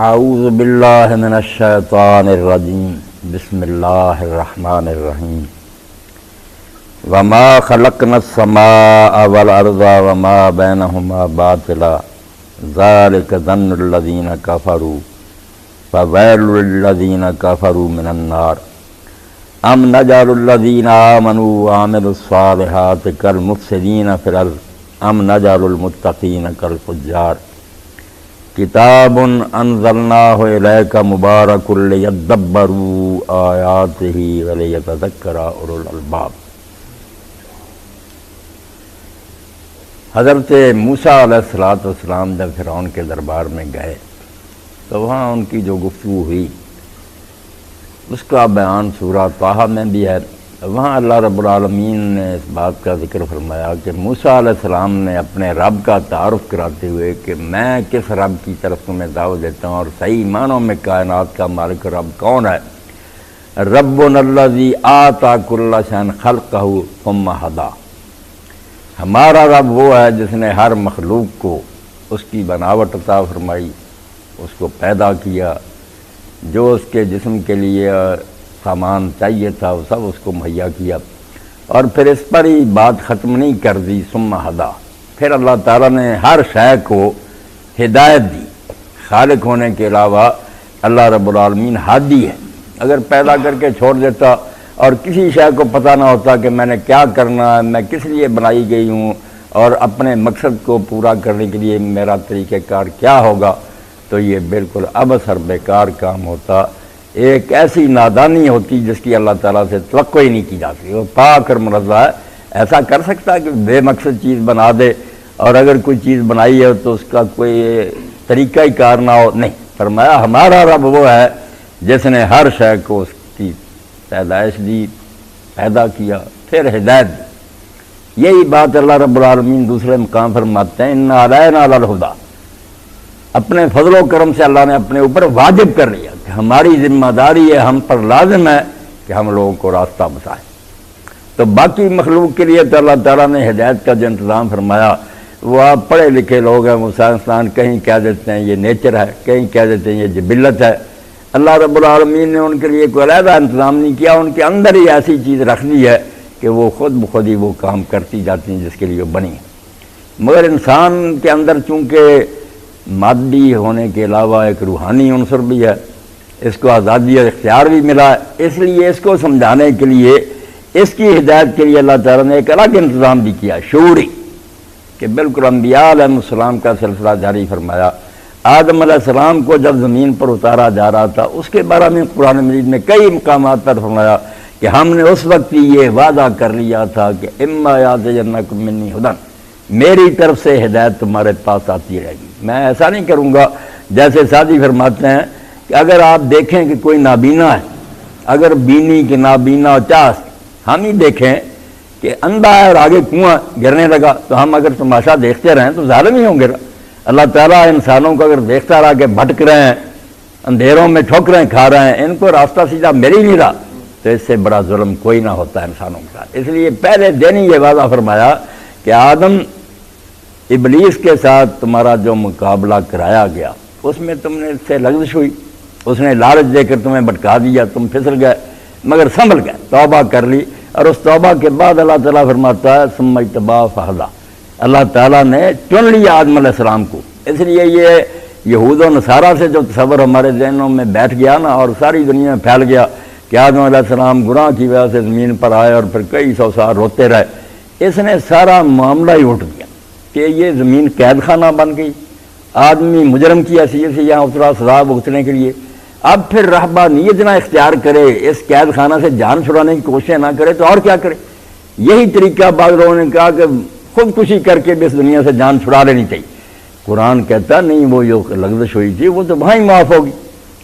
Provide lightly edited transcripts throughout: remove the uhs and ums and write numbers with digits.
اعوذ باللہ من الشیطان الرجیم بسم اللہ الرحمن الرحیم وما خلقنا السماء والارض وما بینہما باطلا ذلک ظن الذین کفروا فویل للذین کفروا من النار ام نجعل الذین آمنوا وعملوا الصالحات کالمفسدین فی الارض ام نجعل المتقین کالفجار کتاب انزلناہ الیک مبارک لیدبروا آیاتہ ولیتذکر اولو الالباب۔ حضرت موسیٰ علیہ السلام جب فرعون کے دربار میں گئے تو وہاں ان کی جو گفتگو ہوئی اس کا بیان سورہ طٰہٰ میں بھی ہے۔ وہاں اللہ رب العالمین نے اس بات کا ذکر فرمایا کہ موسیٰ علیہ السلام نے اپنے رب کا تعارف کراتے ہوئے کہ میں کس رب کی طرف تمہیں دعوت دیتا ہوں اور صحیح معنوں میں کائنات کا مالک رب کون ہے۔ ربنا الذی آتیٰ کل شیء خلقہ ثم ھدیٰ، ہمارا رب وہ ہے جس نے ہر مخلوق کو اس کی بناوٹ عطا فرمائی، اس کو پیدا کیا، جو اس کے جسم کے لیے سامان چاہیے تھا وہ سب اس کو مہیا کیا، اور پھر اس پر ہی بات ختم نہیں کر دی۔ ثم ھدیٰ، پھر اللہ تعالیٰ نے ہر شے کو ہدایت دی۔ خالق ہونے کے علاوہ اللہ رب العالمین ہادی ہے۔ اگر پیدا کر کے چھوڑ دیتا اور کسی شے کو پتہ نہ ہوتا کہ میں نے کیا کرنا ہے، میں کس لیے بنائی گئی ہوں اور اپنے مقصد کو پورا کرنے کے لیے میرا طریقہ کار کیا ہوگا، تو یہ بالکل عبث اور بیکار کام ہوتا، ایک ایسی نادانی ہوتی جس کی اللہ تعالیٰ سے توقع ہی نہیں کی جاتی۔ وہ پاک اور منزہ ہے، ایسا کر سکتا ہے کہ بے مقصد چیز بنا دے، اور اگر کوئی چیز بنائی ہے تو اس کا کوئی طریقہ ہی کار نہ ہو؟ نہیں، فرمایا ہمارا رب وہ ہے جس نے ہر شے کو اس کی پیدائش دی، پیدا کیا، پھر ہدایت دی۔ یہی بات اللہ رب العالمین دوسرے مقام فرماتے ہیں، اِنَّ عَلَيْنَا لَلْہُدیٰ، اپنے فضل و کرم سے اللہ نے اپنے اوپر واجب کر لیا کہ ہماری ذمہ داری ہے، ہم پر لازم ہے کہ ہم لوگوں کو راستہ بتائیں۔ تو باقی مخلوق کے لیے تو اللہ تعالیٰ نے ہدایت کا جو انتظام فرمایا، وہ آپ پڑھے لکھے لوگ ہیں، وہ سائنسدان کہیں کہہ دیتے ہیں یہ نیچر ہے، کہیں کہہ دیتے ہیں یہ جبلت ہے۔ اللہ رب العالمین نے ان کے لیے کوئی علیحدہ انتظام نہیں کیا، ان کے اندر ہی ایسی چیز رکھ دی ہے کہ وہ خود بخود ہی وہ کام کرتی جاتی ہیں جس کے لیے وہ بنی ہے۔ مگر انسان کے اندر چونکہ مادی ہونے کے علاوہ ایک روحانی عنصر بھی ہے، اس کو آزادی اور اختیار بھی ملا ہے، اس لیے اس کو سمجھانے کے لیے، اس کی ہدایت کے لیے اللہ تعالیٰ نے ایک الگ انتظام بھی کیا، شعوری، کہ بالکل انبیاء علیہ السلام کا سلسلہ جاری فرمایا۔ آدم علیہ السلام کو جب زمین پر اتارا جا رہا تھا، اس کے بارے میں قرآن مجید میں کئی مقامات پر فرمایا کہ ہم نے اس وقت ہی یہ وعدہ کر لیا تھا کہ اما یأتینکم منی ھدیٰ، میری طرف سے ہدایت تمہارے پاس آتی رہے گی۔ میں ایسا نہیں کروں گا جیسے سعدی فرماتے ہیں کہ اگر آپ دیکھیں کہ کوئی نابینا ہے، اگر بینی کے نابینا چاس ہم ہی دیکھیں کہ اندھا ہے اور آگے کنواں گرنے لگا، تو ہم اگر تماشا دیکھتے رہیں تو ظالم ہی ہوں گے۔ اللہ تعالیٰ انسانوں کو اگر دیکھتا رہا کہ بھٹک رہے ہیں، اندھیروں میں ٹھوکریں کھا رہے ہیں، ان کو راستہ سیدھا مل ہی نہیں رہا، تو اس سے بڑا ظلم کوئی نہ ہوتا ہے انسانوں کے ساتھ۔ اس لیے پہلے دن ہی یہ وعدہ فرمایا کہ آدم، ابلیس کے ساتھ تمہارا جو مقابلہ کرایا گیا اس میں تم نے اس سے لغزش ہوئی، اس نے لالچ دے کر تمہیں بھٹکا دیا، تم پھسل گئے، مگر سنبھل گئے، توبہ کر لی، اور اس توبہ کے بعد اللہ تعالیٰ فرماتا ہے ثم اجتباہ فہدیٰ، اللہ تعالیٰ نے چن لیا آدم علیہ السلام کو۔ اس لیے یہ یہود و نصارہ سے جو تصور ہمارے ذہنوں میں بیٹھ گیا نا اور ساری دنیا میں پھیل گیا کہ آدم علیہ السلام گناہ کی وجہ سے زمین پر آئے اور پھر کئی سو سال روتے رہے، اس نے سارا معاملہ ہی اٹھ دیا کہ یہ زمین قید خانہ بن گئی، آدمی مجرم کی حیثیت سے یہاں اترا سزا بھگتنے کے لیے، اب پھر رہبانیت نہ اختیار کرے، اس قید خانہ سے جان چھڑانے کی کوشش نہ کرے تو اور کیا کرے؟ یہی طریقہ بعض لوگوں نے کہا کہ خودکشی کر کے بھی اس دنیا سے جان چھڑا لینی چاہیے۔ قرآن کہتا نہیں، وہ جو لغزش ہوئی تھی وہ تو وہاں ہی معاف ہوگی،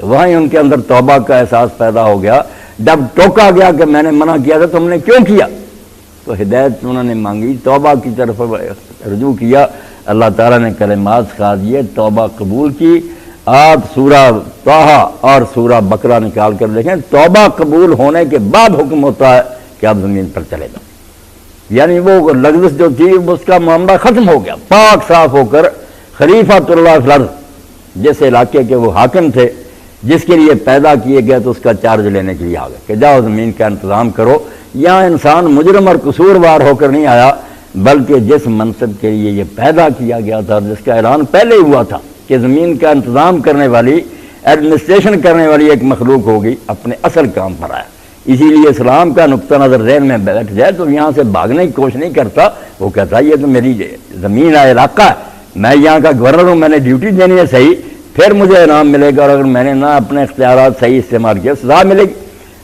وہاں ہی ان کے اندر توبہ کا احساس پیدا ہو گیا۔ جب ٹوکا گیا کہ میں نے منع کیا تھا تم نے کیوں کیا، تو ہدایت انہوں نے مانگی، توبہ کی طرف رجوع کیا، اللہ تعالیٰ نے کلمات سکھا دیے، توبہ قبول کی۔ آپ سورہ طٰہٰ اور سورہ بقرہ نکال کر دیکھیں، توبہ قبول ہونے کے بعد حکم ہوتا ہے کہ آپ زمین پر چلے جاؤ، یعنی وہ لغزش جو تھی اس کا معاملہ ختم ہو گیا، پاک صاف ہو کر خلیفۃ اللہ فی الارض جس علاقے کے وہ حاکم تھے، جس کے لیے پیدا کیے گئے تو اس کا چارج لینے کے لیے آ گئے کہ جاؤ زمین کا انتظام کرو۔ یہاں انسان مجرم اور قصوروار ہو کر نہیں آیا، بلکہ جس منصب کے لیے یہ پیدا کیا گیا تھا، جس کا اعلان پہلے ہوا تھا کہ زمین کا انتظام کرنے والی، ایڈمنسٹریشن کرنے والی ایک مخلوق ہوگی، اپنے اصل کام پر آیا۔ اسی لیے اسلام کا نقطہ نظر ذہن میں بیٹھ جائے تو یہاں سے بھاگنے کی کوشش نہیں کرتا، وہ کہتا ہے یہ تو میری زمین ہے، علاقہ ہے، میں یہاں کا گورنر ہوں، میں نے ڈیوٹی دینی ہے صحیح، پھر مجھے انعام ملے گا، اور اگر میں نے نہ اپنے اختیارات صحیح استعمال کیا سزا ملے گی۔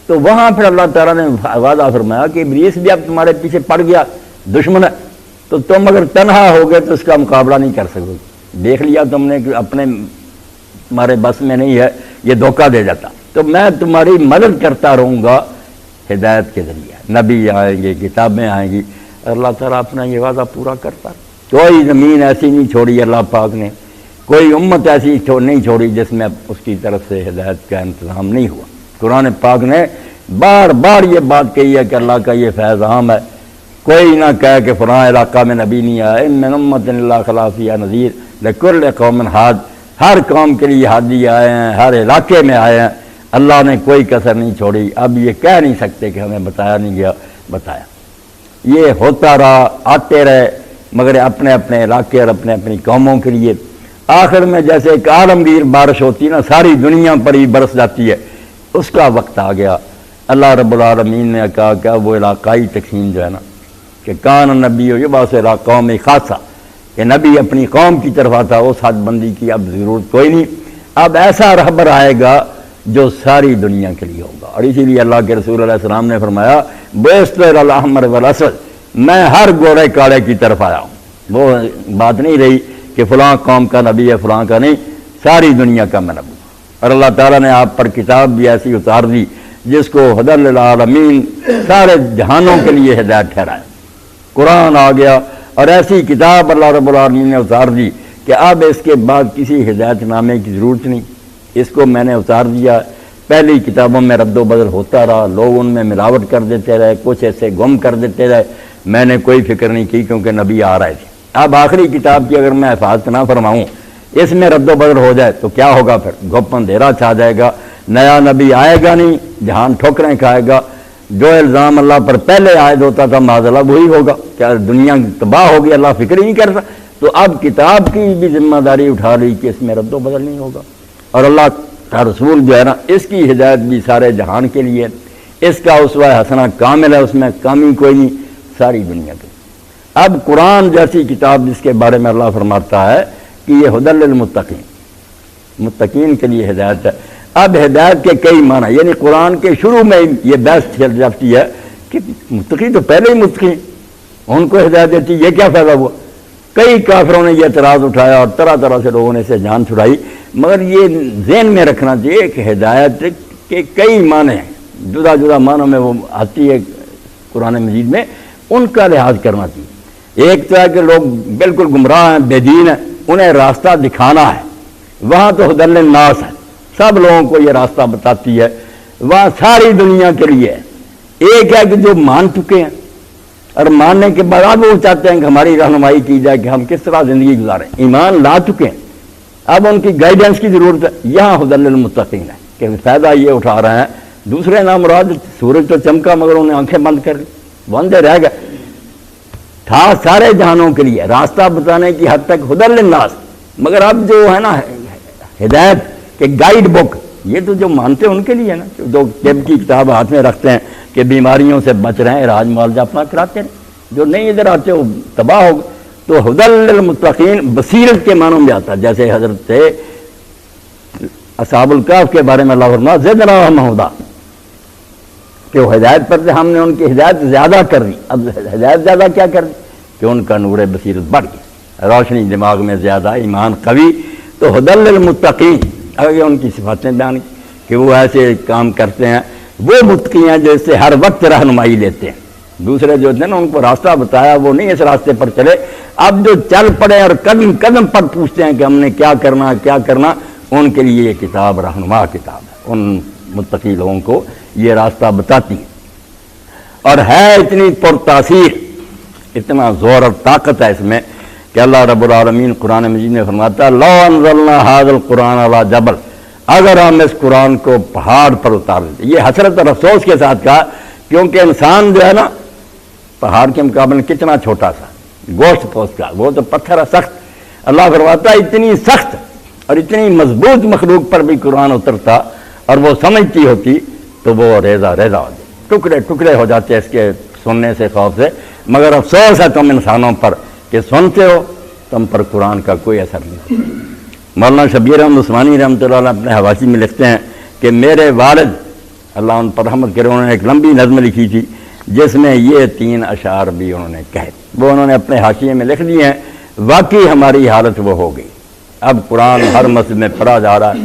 تو وہاں پھر اللہ تعالیٰ نے وعدہ فرمایا کہ ابلیس بھی اب تمہارے پیچھے پڑ گیا، دشمن ہے، تو تم اگر تنہا ہو گئے تو اس کا مقابلہ نہیں کر سکو، دیکھ لیا تم نے کہ اپنے تمہارے بس میں نہیں ہے، یہ دھوکہ دے جاتا، تو میں تمہاری مدد کرتا رہوں گا ہدایت کے ذریعے، نبی آئیں گے، کتابیں آئیں گی، اللہ تعالیٰ اپنا یہ وعدہ پورا کرتا۔ کوئی زمین ایسی نہیں چھوڑی اللہ پاک نے، کوئی امت ایسی نہیں چھوڑی جس میں اس کی طرف سے ہدایت کا انتظام نہیں ہوا۔ قرآن پاک نے بار بار یہ بات کہی ہے کہ اللہ کا یہ فیض عام ہے، کوئی نہ کہے کہ فلاں علاقہ میں نبی نہیں آیا، ان من امت الا خلا فیہا نذیر لکل قوم ہاد، ہر قوم کے لیے ہادی آئے ہیں، ہر علاقے میں آئے ہیں، اللہ نے کوئی کسر نہیں چھوڑی۔ اب یہ کہہ نہیں سکتے کہ ہمیں بتایا نہیں گیا، بتایا۔ یہ ہوتا رہا، آتے رہے، مگر اپنے اپنے علاقے اور اپنے اپنی قوموں کے لیے۔ آخر میں جیسے ایک عالمگیر بارش ہوتی نا، ساری دنیا پر ہی برس جاتی ہے، اس کا وقت آ گیا۔ اللہ رب العالمین نے کہا کہ وہ علاقائی تقسیم جو ہے نا، کہ کان نبی یبعث الی قوم خاصہ، کہ نبی اپنی قوم کی طرف آتا، اس حد بندی کی اب ضرورت کوئی نہیں، اب ایسا رہبر آئے گا جو ساری دنیا کے لیے ہوگا۔ اور اسی لیے اللہ کے رسول علیہ السلام نے فرمایا بعثت الی الاحمر والاسود، میں ہر گورے کالے کی طرف آیا ہوں۔ وہ بات نہیں رہی کہ فلاں قوم کا نبی ہے فلاں کا نہیں، ساری دنیا کا میں نبی ہوں۔ اور اللہ تعالیٰ نے آپ پر کتاب بھی ایسی اتار دی جس کو ہدی للعالمین، سارے جہانوں کے لیے ہدایت ٹھہرایا۔ قرآن آ گیا اور ایسی کتاب اللہ رب العالمین نے اتار دی کہ اب اس کے بعد کسی ہدایت نامے کی ضرورت نہیں، اس کو میں نے اتار دیا۔ پہلی کتابوں میں رد و بدل ہوتا رہا، لوگ ان میں ملاوٹ کر دیتے رہے، کچھ ایسے گم کر دیتے رہے، میں نے کوئی فکر نہیں کی کیونکہ نبی آ رہے تھے۔ اب آخری کتاب کی اگر میں حفاظت نہ فرماؤں، اس میں رد و بدل ہو جائے تو کیا ہوگا؟ پھر گپ اندھیرا چھا جائے گا، نیا نبی آئے گا نہیں، جہان ٹھوکریں کھائے گا، جو الزام اللہ پر پہلے عائد ہوتا تھا معذلہ وہی ہوگا، کیا دنیا تباہ ہوگی، اللہ فکر ہی نہیں کرتا۔ تو اب کتاب کی بھی ذمہ داری اٹھا لی کہ اس میں رد و بدل نہیں ہوگا، اور اللہ کا رسول جو ہے نا، اس کی ہدایت بھی سارے جہان کے لیے، اس کا اسوہ حسنہ کامل ہے، اس میں کمی کوئی نہیں، ساری دنیا کے۔ اب قرآن جیسی کتاب جس کے بارے میں اللہ فرماتا ہے کہ یہ ہدی للمتقین، متقین کے لیے ہدایت ہے۔ اب ہدایت کے کئی معنی، یعنی قرآن کے شروع میں یہ بحث چل جاتی ہے کہ متقی تو پہلے ہی متقی، ان کو ہدایت دیتی، یہ کیا فائدہ ہوا؟ کئی کافروں نے یہ اعتراض اٹھایا اور طرح طرح سے لوگوں نے اسے جان چھڑائی، مگر یہ ذہن میں رکھنا چاہیے کہ ہدایت کے کئی معنی ہیں، جدا جدا معنوں میں وہ آتی ہے قرآن مجید میں، ان کا لحاظ کرنا چاہیے۔ ایک تو ہے کہ لوگ بالکل گمراہ ہیں، بے دین ہیں، انہیں راستہ دکھانا ہے، وہاں تو ہدی للناس ہے، سب لوگوں کو یہ راستہ بتاتی ہے، وہاں ساری دنیا کے لیے ہے۔ ایک ہے کہ جو مان چکے ہیں اور ماننے کے بعد اب وہ چاہتے ہیں کہ ہماری رہنمائی کی جائے کہ ہم کس طرح زندگی گزاریں، ایمان لا چکے ہیں، اب ان کی گائیڈنس کی ضرورت ہے۔ یہاں ہدی للمتقین ہے کہ فائدہ یہ اٹھا رہے ہیں۔ دوسرے نام مراد سورج تو چمکا مگر انہیں آنکھیں بند کر لی، وہ اندھے رہ گئے، تھا سارے جہانوں کے لیے راستہ بتانے کی حد تک ہدی للناس، مگر اب جو ہے نا ہدایت کہ گائیڈ بک، یہ تو جو مانتے ہیں ان کے لیے ہے نا، جو طب کی کتاب ہاتھ میں رکھتے ہیں کہ بیماریوں سے بچ رہے ہیں، علاج معالجہ اپنا کراتے ہیں، جو نہیں ادھر آتے وہ تباہ ہو گئے۔ تو ہدی للمتقین بصیرت کے معنوں میں آتا ہے، جیسے حضرت اصحاب الکہف کے بارے میں اللہ فرمایا زدناہم ہدی، کہ وہ ہدایت پر تھے، ہم نے ان کی ہدایت زیادہ کر دی۔ اب ہدایت زیادہ کیا کر دی کہ ان کا نور بصیرت بڑھ گیا، روشنی دماغ میں زیادہ، ایمان قوی۔ تو ہدی للمتقین آگے ان کی صفاتیں بیان کہ وہ ایسے کام کرتے ہیں، وہ متقی ہیں جو اس سے ہر وقت رہنمائی لیتے ہیں۔ دوسرے جو تھے نا ان کو راستہ بتایا، وہ نہیں اس راستے پر چلے، اب جو چل پڑے اور قدم قدم پر پوچھتے ہیں کہ ہم نے کیا کرنا کیا کرنا، ان کے لیے یہ کتاب رہنما کتاب ہے، ان متقی لوگوں کو یہ راستہ بتاتی ہے، اور ہے اتنی پرتاثیر، اتنا زور اور طاقت ہے اس میں کہ کہ اللہ رب العالمین قرآن مجید میں فرماتا ہے لو انزلنا ھذا القرآن علی جبل، اگر ہم اس قرآن کو پہاڑ پر اتار دیتے. یہ حسرت اور افسوس کے ساتھ کہا کیونکہ انسان جو ہے نا پہاڑ کے مقابلے میں کتنا چھوٹا سا گوشت پوست کا، وہ تو پتھر ہے سخت. اللہ فرماتا ہے اتنی سخت اور اتنی مضبوط مخلوق پر بھی قرآن اترتا اور وہ سمجھتی ہوتی تو وہ ریزہ ریزہ ہو جائے، ٹکڑے ٹکڑے ہو جاتے اس کے سننے سے، خوف سے. مگر افسوس ہے تم انسانوں پر کہ سنتے ہو، تم پر قرآن کا کوئی اثر نہیں ہوتا. مولانا شبیر احمد عثمانی رحمۃ اللہ علیہ اپنے حواشی میں لکھتے ہیں کہ میرے والد اللہ ان پر رحمت کرے انہوں نے ایک لمبی نظم لکھی تھی جس میں یہ 3 اشعار بھی انہوں نے کہے، وہ انہوں نے اپنے حاشیے میں لکھ دیے ہیں. واقعی ہماری حالت وہ ہو گئی. اب قرآن ہر مسجد میں پڑھا جا رہا ہے،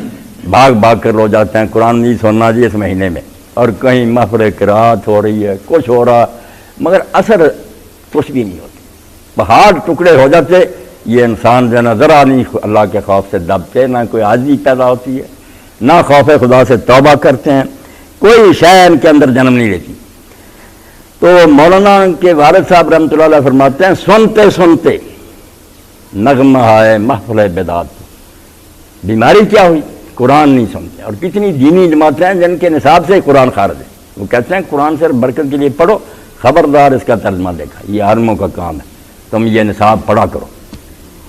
بھاگ بھاگ کر لو جاتے ہیں قرآن نہیں سننا جی اس مہینے میں، اور کہیں محفل قرات ہو رہی ہے، کچھ ہو رہا، مگر اثر کچھ بھی نہیں ہوتا. پہاڑ ٹکڑے ہو جاتے. یہ انسان جو ہے نا ذرا نہیں اللہ کے خوف سے دبتے، نہ کوئی عاجزی پیدا ہوتی ہے، نہ خوف خدا سے توبہ کرتے ہیں، کوئی شے ان کے اندر جنم نہیں لیتی. تو مولانا کے والد صاحب رحمۃ اللہ علیہ فرماتے ہیں سنتے سنتے نغمہ آئے محفل بدعت. بیماری کیا ہوئی؟ قرآن نہیں سنتے. اور کتنی دینی جماعتیں ہیں جن کے نصاب سے قرآن خارج ہے. وہ کہتے ہیں قرآن صرف برکت کے لیے پڑھو، خبردار اس کا ترجمہ دیکھا، یہ عالموں کا کام ہے، تم یہ نصاب پڑھا کرو.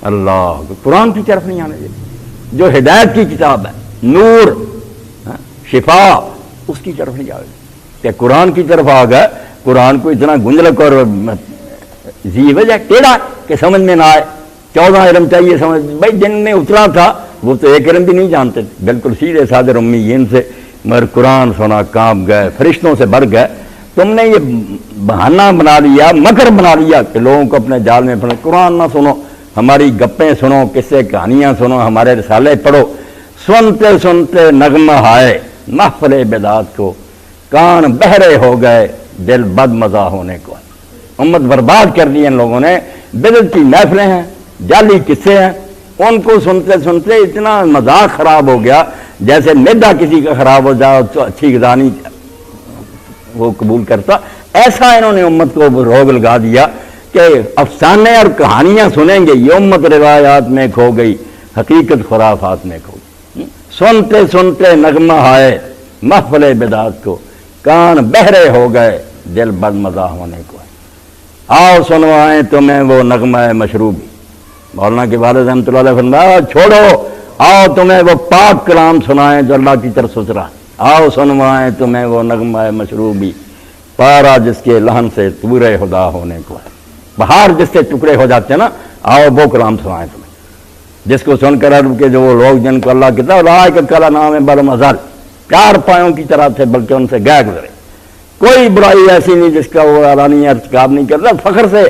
اللہ قرآن کی طرف نہیں آنے دیتے. جو ہدایت کی کتاب ہے، نور، شفا، اس کی طرف نہیں آئے کہ قرآن کی طرف آ گئے. قرآن کو اتنا گنجلک اور زیوج ہے ٹیڑھا کہ سمجھ میں نہ آئے. 14 علم چاہیے سمجھ. بھائی جن میں اترا تھا وہ تو 1 علم بھی نہیں جانتے تھے، بالکل سیدھے سادے امیین سے، مگر قرآن سنا کانپ گئے، فرشتوں سے بڑھ گئے. تم نے یہ بہانہ بنا لیا، مکر بنا لیا کہ لوگوں کو اپنے جال میں پھنسے. قرآن نہ سنو، ہماری گپیں سنو، قصے کہانیاں سنو، ہمارے رسالے پڑھو. سنتے سنتے نغمہ آئے محفل بدعات کو، کان بہرے ہو گئے دل بد مزہ ہونے کو. امت برباد کر دی ان لوگوں نے. بدعت کی محفلیں ہیں، جعلی قصے ہیں، ان کو سنتے سنتے اتنا مذاق خراب ہو گیا جیسے میدا کسی کا خراب ہو جائے تو اچھی غذا نہیں وہ قبول کرتا. ایسا انہوں نے امت کو روگ لگا دیا کہ افسانے اور کہانیاں سنیں گے. یہ امت روایات میں کھو گئی، حقیقت خرافات میں کھو گئی. سنتے سنتے نغمہ آئے محفل بدعات کو، کان بہرے ہو گئے دل بد مزہ ہونے کو. آؤ سنوائیں تمہیں وہ نغمہ مشروبی. مولانا کے والد رحمۃ اللہ علیہ فرمایا چھوڑو، آؤ تمہیں وہ پاک کلام سنائیں جو اللہ کی طرف ستھرا. آؤ سنوائیں تمہیں وہ نغمہ مشروبی، پارا جس کے لہن سے طور خدا ہونے کو ہے. بہار جس سے ٹکڑے ہو جاتے ہیں نا، آؤ وہ کلام سنائیں تمہیں، جس کو سن کر عرب کے جو وہ لوگ جن کو اللہ کہتا ہے اولئک کل انعام بل هم اضل، 4 پایوں کی طرح تھے بلکہ ان سے گئے گزرے. کوئی برائی ایسی نہیں جس کا وہ اعلانیہ ارتکاب نہیں کرتا. فخر سے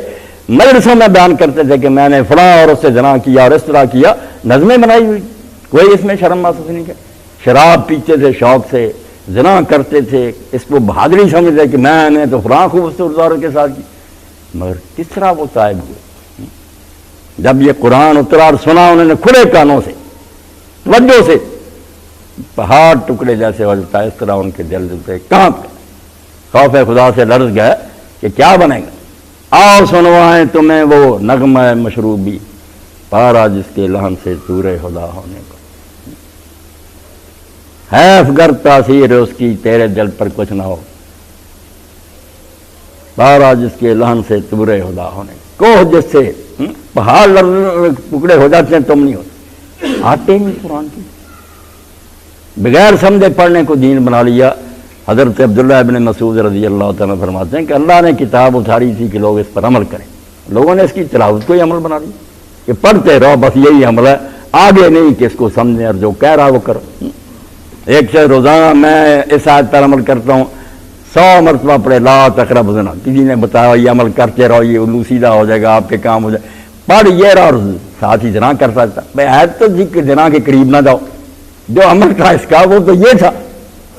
مجلسوں میں بیان کرتے تھے کہ میں نے فلاں اور اس سے زنا کیا اور اس طرح کیا، نظمیں بنائی ہوئی، کوئی اس میں شرم محسوس نہیں کرتا. شراب پیتے تھے شوق سے، زنا کرتے تھے، اس کو بہادری سمجھتے کہ میں نے تو فلاں خوبصورت عورت کے ساتھ کی. مگر کس طرح وہ تائب ہوئے جب یہ قرآن اترا اور سنا انہوں نے کھلے کانوں سے، توجہ سے. پہاڑ ٹکڑے جیسے ہو جاتا ہے اس طرح ان کے دل سے کانپ گئے، خوف خدا سے لرز گئے کہ کیا بنے گا. آؤ سنوائیں تمہیں وہ نغمہ مشروبی، پارا جس کے لہن سے طور خدا ہونے کو. حیف گر تاثیر اس کی تیرے دل پر کچھ نہ ہو، پارا جس کے لہن سے طور خدا ہونے کو. جس سے پہاڑ ٹکڑے ہو جاتے ہیں تم نہیں ہوتے. آتے نہیں قرآن کی، بغیر سمجھے پڑھنے کو دین بنا لیا. حضرت عبداللہ ابن مسعود رضی اللہ تعالیٰ فرماتے ہیں کہ اللہ نے کتاب اتاری تھی کہ لوگ اس پر عمل کریں. لوگوں نے اس کی تلاوت کو ہی عمل بنا لیا کہ پڑھتے رہو، بس یہی عمل ہے، آگے نہیں کہ اس کو سمجھیں اور جو کہہ رہا وہ کرو. ایک شخص روزانہ میں اس آیت پر عمل کرتا ہوں 100 مرتبہ پڑھے لا تقربوا الزنا. کسی نے بتایا یہ عمل کرتے رہو، یہ الو سیدھا ہو جائے گا، آپ کے کام ہو جائے. پڑھ یہ رہا اور ساتھ ہی زنا کر سکتا. بھائی آیت تو جی کہ زنا کے قریب نہ جاؤ. جو عمل تھا اس کا وہ تو یہ تھا،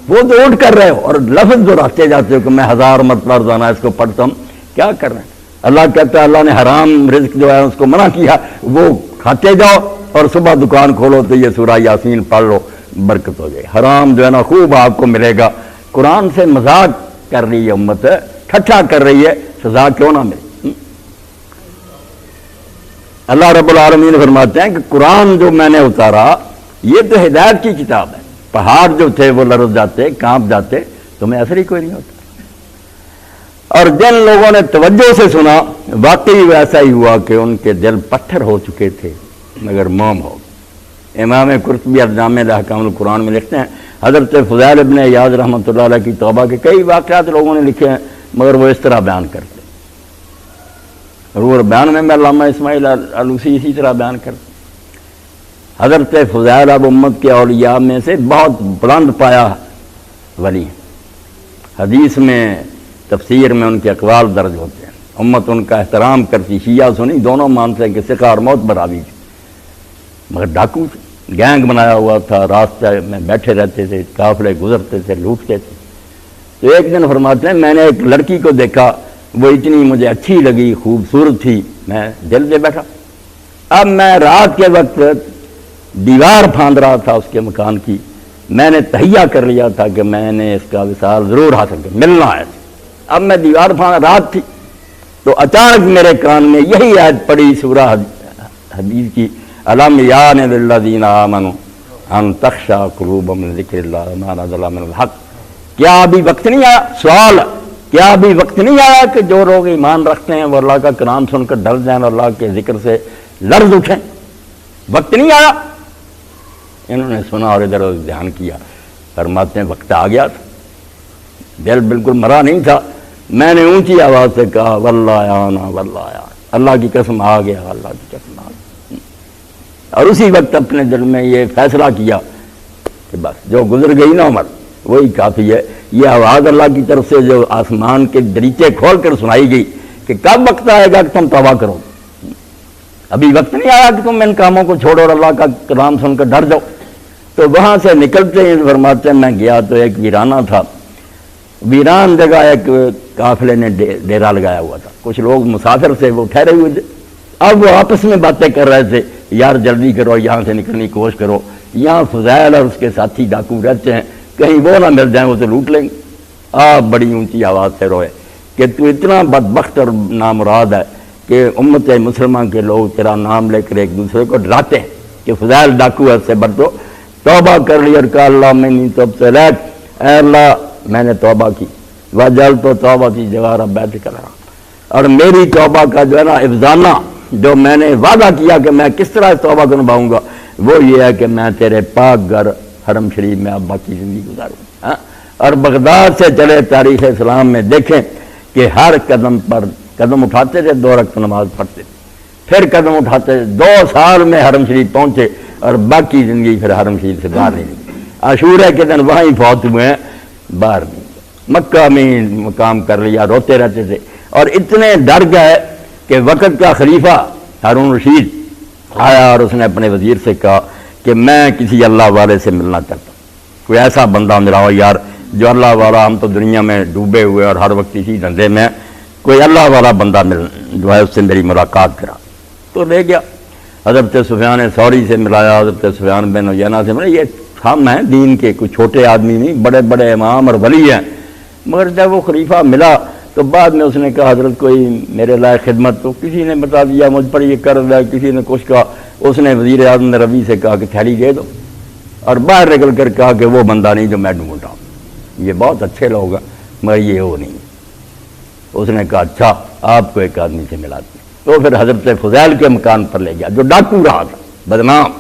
وہ تو اٹھ کر رہے ہو اور لفظ جو رکھتے جاتے ہو کہ میں 1000 مرتبہ روزانہ اس کو پڑھتا ہوں. کیا کر رہے ہیں؟ اللہ کہتا ہے اللہ نے حرام رزق جو ہے اس کو منع کیا، وہ کھاتے جاؤ اور صبح دکان کھولو تو یہ سورہ یاسین پڑھ لو، برکت ہو جائے. حرام جو ہے نا خوب آپ کو ملے گا. قرآن سے مذاق کر رہی ہے امت، ٹھٹھا کر رہی ہے، سزا کیوں نہ ملے. اللہ رب العالمین فرماتے ہیں کہ قرآن جو میں نے اتارا یہ تو ہدایت کی کتاب ہے، پہاڑ جو تھے وہ لرز جاتے، کانپ جاتے، تمہیں اثر ہی کوئی نہیں ہوتا۔ اور جن لوگوں نے توجہ سے سنا واقعی ویسا ہی ہوا کہ ان کے دل پتھر ہو چکے تھے مگر موم ہو گئے۔ امام قرطبی الجامع احکام القرآن میں لکھتے ہیں حضرت فضیل ابن عیاض رحمۃ اللہ علیہ کی توبہ کے کئی واقعات لوگوں نے لکھے ہیں، مگر وہ اس طرح بیان کرتے، روح بیان میں علامہ اسماعیل الوسی اسی طرح بیان کرتے۔ حضرت فضیل اب امت کے اولیاء میں سے بہت بلند پایا ولی ہیں، حدیث میں تفسیر میں ان کے اقوال درج ہوتے ہیں، امت ان کا احترام کرتی، شیعہ سنی دونوں مانتے ہیں کہ ثقہ اور موت برابی تھی، مگر ڈاکو تھے، گینگ بنایا ہوا تھا، راستے میں بیٹھے رہتے تھے، قافلے گزرتے تھے، لوٹتے تھے۔ تو ایک دن فرماتے ہیں میں نے ایک لڑکی کو دیکھا، وہ اتنی مجھے اچھی لگی، خوبصورت تھی، میں دل دے بیٹھا۔ اب میں رات کے وقت دیوار پھاند رہا تھا اس کے مکان کی، میں نے تہیہ کر لیا تھا کہ میں نے اس کا وصال ضرور حاصل کر، ملنا ہے۔ اب میں دیوار پھاند، رات تھی، تو اچانک میرے کان میں یہی آیت پڑی سورہ حدیث کی، الم یعن للذین آمنوا ان تخشع قلوبهم لذکر اللہ ما نزل من الحق۔ کیا ابھی وقت نہیں آیا؟ سوال، کیا ابھی وقت نہیں آیا کہ جو لوگ ایمان رکھتے ہیں وہ اللہ کا کلام سن کر ڈر جائیں اور اللہ کے ذکر سے لرز اٹھیں؟ وقت نہیں آیا؟ انہوں نے سنا اور ادھر ادھر دھیان کیا، فرماتے ہیں وقت آ گیا تھا، دل بالکل مرا نہیں تھا۔ میں نے اونچی آواز سے کہا واللہ آنا واللہ آنا، اللہ کی قسم آ گیا، اللہ کی قسم آ گیا۔ اور اسی وقت اپنے دل میں یہ فیصلہ کیا کہ بس جو گزر گئی نا عمر وہی کافی ہے۔ یہ آواز اللہ کی طرف سے جو آسمان کے دریچے کھول کر سنائی گئی کہ کب وقت آئے گا کہ تم توبہ کرو، ابھی وقت نہیں آیا کہ تم ان کاموں کو چھوڑو اور اللہ کا کلام سن کر ڈر جاؤ۔ تو وہاں سے نکلتے ہیں فرماتے ہیں میں گیا تو ایک ویرانہ تھا، ویران جگہ ایک قافلے نے ڈیرا لگایا ہوا تھا، کچھ لوگ مسافر سے وہ ٹھہرے ہوئے تھے، اب وہ آپس میں باتیں کر رہے تھے، یار جلدی کرو یہاں سے نکلنے کی کوشش کرو، یہاں فضیل اور اس کے ساتھی ڈاکو رہتے ہیں، کہیں وہ نہ مل جائیں وہ تو لوٹ لیں گے۔ آپ بڑی اونچی آواز سے روئے کہ تو اتنا بدبخت اور نامراد ہے کہ امت مسلمہ کے لوگ تیرا نام لے کر ایک دوسرے کو ڈراتے ہیں کہ فضیل ڈاکو ہے، اس سے بڑھ تو توبہ کر لی اور کہا اللہ میں نہیں توب سے لیک، اے اللہ میں نے توبہ کی، وجل تو توبہ کی جوارہ بیت کر رہا، اور میری توبہ کا جو ہے نا افزانہ جو میں نے وعدہ کیا کہ میں کس طرح توبہ کو نبھاؤں گا وہ یہ ہے کہ میں تیرے پاک گھر حرم شریف میں اب باقی زندگی گزاروں۔ اور بغداد سے چلے تاریخ اسلام میں دیکھیں کہ ہر قدم پر قدم اٹھاتے تھے، 2 رکعت نماز پڑھتے تھے، پھر قدم اٹھاتے تھے، 2 سال میں حرم شریف پہنچے اور باقی زندگی پھر حرم شریف سے باہر نہیں نکلی۔ عاشورہ کے دن وہیں فوت ہوئے ہیں، باہر نہیں گئے، مکہ میں مقام کر لیا، روتے رہتے تھے اور اتنے ڈر گئے کہ وقت کا خلیفہ ہارون رشید آیا اور اس نے اپنے وزیر سے کہا کہ میں کسی اللہ والے سے ملنا چاہتا ہوں، کوئی ایسا بندہ میرا ہو یار جو اللہ والا، ہم تو دنیا میں ڈوبے ہوئے اور ہر وقت اسی دھندے میں، کوئی اللہ والا بندہ جو ہے اس سے میری ملاقات کرا۔ تو لے گیا، حضرت سفیان ثوری سے ملایا، حضرت سفیان بن عیینہ سے ملایا، یہ ہم ہیں دین کے، کوئی چھوٹے آدمی نہیں، بڑے بڑے امام اور ولی ہیں۔ مگر جب وہ خلیفہ ملا تو بعد میں اس نے کہا حضرت کوئی میرے لائق خدمت، تو کسی نے بتا دیا مجھ پر یہ قرض ہے، کسی نے کچھ کہا، اس نے وزیر اعظم نے روی سے کہا کہ تھیلی دے دو، اور باہر نکل کر کہا کہ وہ بندہ نہیں جو میں ڈھونڈ رہا ہوں، یہ بہت اچھے لوگ ہیں مگر یہ وہ نہیں۔ اس نے کہا اچھا آپ کو ایک آدمی سے ملا دیں، تو پھر حضرت فضیل کے مکان پر لے گیا جو ڈاکو رہا تھا بدنام،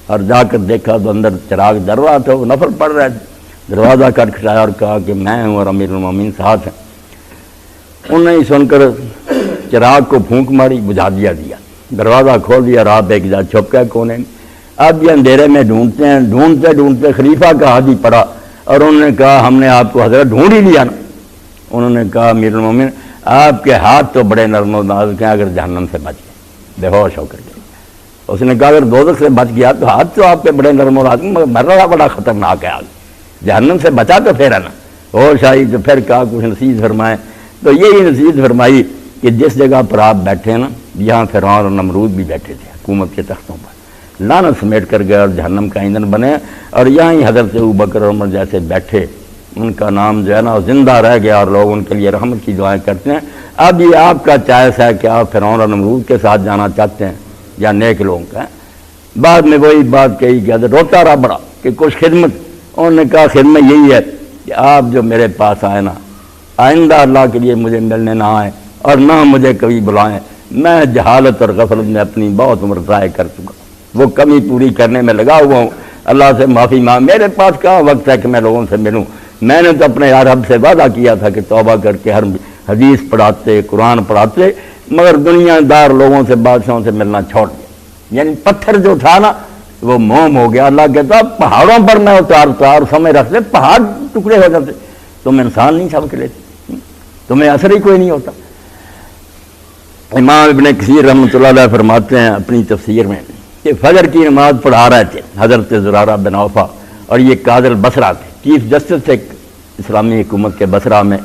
اور جا کر دیکھا تو اندر چراغ جل رہا تھا، وہ نفل پڑھ رہے تھے، دروازہ کھٹکھٹایا اور کہا کہ میں ہوں اور امیر المومنین ساتھ ہیں۔ انہوں نے سن کر چراغ کو پھونک ماری، بجھا دیا، دروازہ کھول دیا، رات ایک جا چھپ گئے کونے میں۔ اب یہ اندھیرے میں ڈھونڈتے ہیں، ڈھونڈتے ڈھونڈتے خلیفہ کا ہاتھ ہی پڑا اور انہوں نے کہا ہم نے آپ کو حضرت ڈھونڈ ہی لیا نا۔ انہوں نے کہا امیر المومنین آپ کے ہاتھ تو بڑے نرم و نازک ہیں، اگر جہنم سے بچ گئے، بے ہوش ہو کر گئے۔ اس نے کہا اگر دوزخ سے بچ گیا تو ہاتھ تو آپ کے بڑے نرم و نازک، مگر مرنا بڑا خطرناک ہے، آگے جہنم سے بچا تو پھر ہے نا، ہوش آئی تو پھر کہا کچھ نصیحت فرمائیں، تو یہی نصیحت فرمائی کہ جس جگہ پر آپ بیٹھے ہیں نا یہاں فرعون اور نمرود بھی بیٹھے تھے حکومت کے تختوں پر، لعنت سمیٹ کر گئے اور جہنم کا ایندھن بنے، اور یہاں ہی حضرت ابوبکر اور عمر جیسے بیٹھے ان کا نام جو ہے نا زندہ رہ گیا اور لوگ ان کے لیے رحمت کی دعائیں کرتے ہیں۔ اب یہ آپ کا چوائس ہے کہ آپ فرعون اور نمرود کے ساتھ جانا چاہتے ہیں یا نیک لوگوں کا ہے۔ بعد میں وہی بات کہی کہ حضرت روتا رہا بڑا کہ کچھ خدمت، انہوں نے کہا خدمت یہی ہے کہ آپ جو میرے پاس آئے نا، آئندہ اللہ کے لیے مجھے ملنے نہ آئیں اور نہ مجھے کبھی بلائیں، میں جہالت اور غفلت میں اپنی بہت عمر ضائع کر چکا، وہ کمی پوری کرنے میں لگا ہوا ہوں، اللہ سے معافی مانگ، میرے پاس کہاں وقت ہے کہ میں لوگوں سے ملوں، میں نے تو اپنے رب سے وعدہ کیا تھا کہ توبہ کر کے ہر حدیث پڑھاتے، قرآن پڑھاتے، مگر دنیا دار لوگوں سے، بادشاہوں سے ملنا چھوڑ دیا، یعنی پتھر جو تھا نا وہ موم ہو گیا۔ اللہ کہتا پہاڑوں پر میں اتارتا اور سمے رکھتے پہاڑ ٹکڑے ہو جاتے، تم انسان نہیں سمجھ لیتے، تمہیں اثر ہی کوئی نہیں ہوتا۔ امام ابن کثیر رحمۃ اللہ علیہ فرماتے ہیں اپنی تفسیر میں کہ فجر کی نماز پڑھا رہے تھے حضرت زرارہ بن اوفا، اور یہ قاضی البصرہ تھے، چیف جسٹس تھے اسلامی حکومت کے بصرہ میں،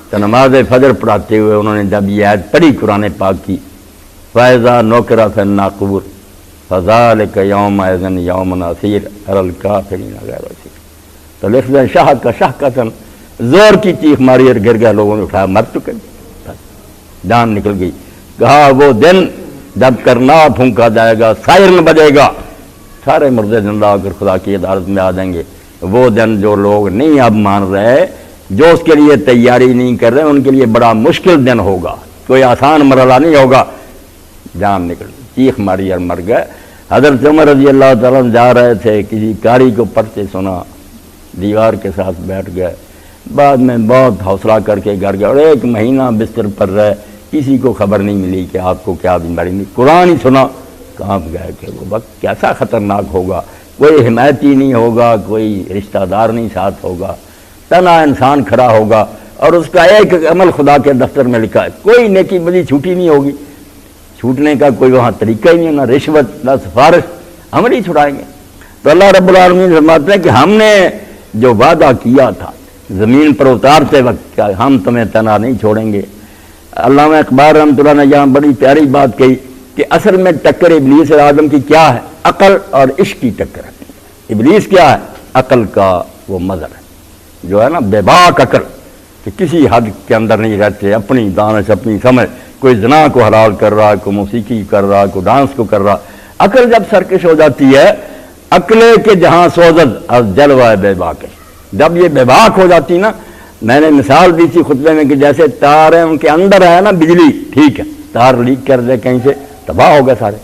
تو نماز فجر پڑھاتے ہوئے انہوں نے جب یہ آیت پڑھی قرآن پاک کی فَإِذَا نُقِرَ فِي النَّاقُورِ فَذَلِكَ يَوْمَئِذٍ يَوْمٌ عَسِيرٌ عَلَى الْكَافِرِينَ غَيْرُ يَسِيرٌ، تو لکھ دیں شہقۃً، زور کی چیخ ماری اور گر گیا، لوگوں نے اٹھایا، مر چکے، جان نکل گئی۔ کہا وہ دن جب کرنا پھونکا جائے گا، سائرن بجے گا، سارے مردے زندہ ہو کر خدا کی عدالت میں آ جائیں گے۔ وہ دن جو لوگ نہیں اب مان رہے، جو اس کے لیے تیاری نہیں کر رہے، ان کے لیے بڑا مشکل دن ہوگا، کوئی آسان مرحلہ نہیں ہوگا۔ جان نکل چیخ ماری اور مر گئے۔ حضرت عمر رضی اللہ تعالیٰ عنہ جا رہے تھے، کسی قاری کو پڑھتے سنا، دیوار کے ساتھ بیٹھ گئے، بعد میں بہت حوصلہ کر کے گھر گئے اور 1 مہینہ بستر پر رہے، کسی کو خبر نہیں ملی کہ آپ کو کیا بیماری نہیں، قرآن ہی سنا، کہاں گئے کہ وہ وقت کیسا خطرناک ہوگا، کوئی حمایتی نہیں ہوگا، کوئی رشتہ دار نہیں ساتھ ہوگا، تنہا انسان کھڑا ہوگا، اور اس کا ایک عمل خدا کے دفتر میں لکھا ہے، کوئی نیکی بدی چھوٹی نہیں ہوگی، چھوٹنے کا کوئی وہاں طریقہ ہی نہیں، نہ رشوت نہ سفارش، عمل ہی چھڑائیں گے۔ تو اللہ رب العالمین فرماتے ہیں کہ ہم نے جو وعدہ کیا تھا زمین پر اتارتے وقت کہ ہم تمہیں تنہا نہیں چھوڑیں گے۔ علامہ اقبال رحمۃ اللہ نے یہاں بڑی پیاری بات کہی کہ اصل میں ٹکر ابلیس اور آدم کی کیا ہے؟ عقل اور عشق کی ٹکر ہے۔ ابلیس کیا ہے؟ عقل کا وہ مظہر ہے، جو ہے نا بے باک عقل، کہ کسی حد کے اندر نہیں رہتے، اپنی دانش اپنی سمجھ، کوئی زنا کو حلال کر رہا، کوئی موسیقی کر رہا، کوئی ڈانس کو کر رہا۔ عقل جب سرکش ہو جاتی ہے، عقلے کے جہاں سوزد اور جلوہ بے باک ہے، جب یہ بے باک ہو جاتی نا، میں نے مثال دی تھی خطبے میں کہ جیسے تار ہیں، ان کے اندر ہے نا بجلی، ٹھیک ہے، تار لیک کر دے کہیں سے، تباہ ہو گئے سارے۔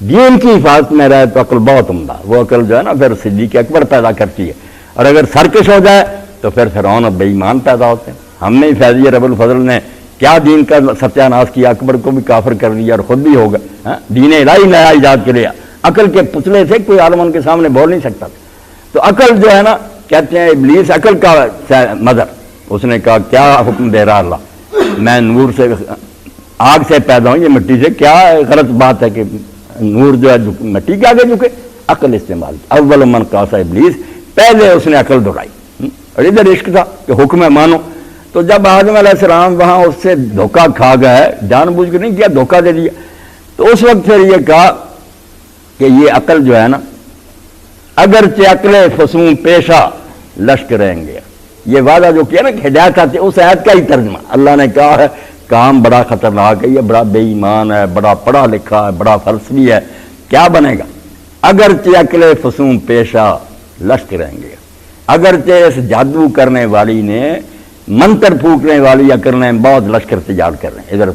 دین کی حفاظت میں رہے تو عقل بہت عمدہ، وہ عقل جو ہے نا پھر صدیق اکبر پیدا کرتی ہے، اور اگر سرکش ہو جائے تو پھر فرعون اور بے ایمان پیدا ہوتے ہیں۔ ہم نے فیضی رب الفضل نے کیا دین کا ستیہ ناش کیا، اکبر کو بھی کافر کر دیا اور خود بھی ہو گئے۔ دین الہی نیا ایجاد کے لیا، عقل کے پتلے تھے، کوئی عالم ان کے سامنے بول نہیں سکتا تھا۔ تو عقل جو ہے نا، کہتے ہیں ابلیس عقل کا مظہر، اس نے کہا کیا حکم دے رہا اللہ، میں نور سے آگ سے پیدا ہوں، یہ مٹی سے، کیا غلط بات ہے کہ نور جو ہے مٹی کے آگے جھکے؟ عقل استعمال، اول من قاسا ابلیس، پہلے اس نے عقل دہرائی، اور ادھر عشق تھا کہ حکم ہے مانو۔ تو جب آدم علیہ السلام وہاں اس سے دھوکہ کھا گئے، جان بوجھ کے نہیں کیا، دھوکہ دے دیا، تو اس وقت پھر یہ کہا کہ یہ عقل جو ہے نا، اگرچہ عقل فسوں پیشہ لشکریں گے، یہ وعدہ جو کیا نا کہ ہدایت آتی، اس آیت کا ہی ترجمہ اللہ نے کہا ہے، کام بڑا خطرناک ہے، یہ بڑا بے ایمان ہے، بڑا پڑھا لکھا ہے، بڑا فلسفی ہے، کیا بنے گا؟ اگرچہ عقل فسوں پیشہ لشکریں گے، اگرچہ اس جادو کرنے والی نے، منتر پھونکنے والی عقل نے بہت لشکر تیار کر رہے ہیں، ادھر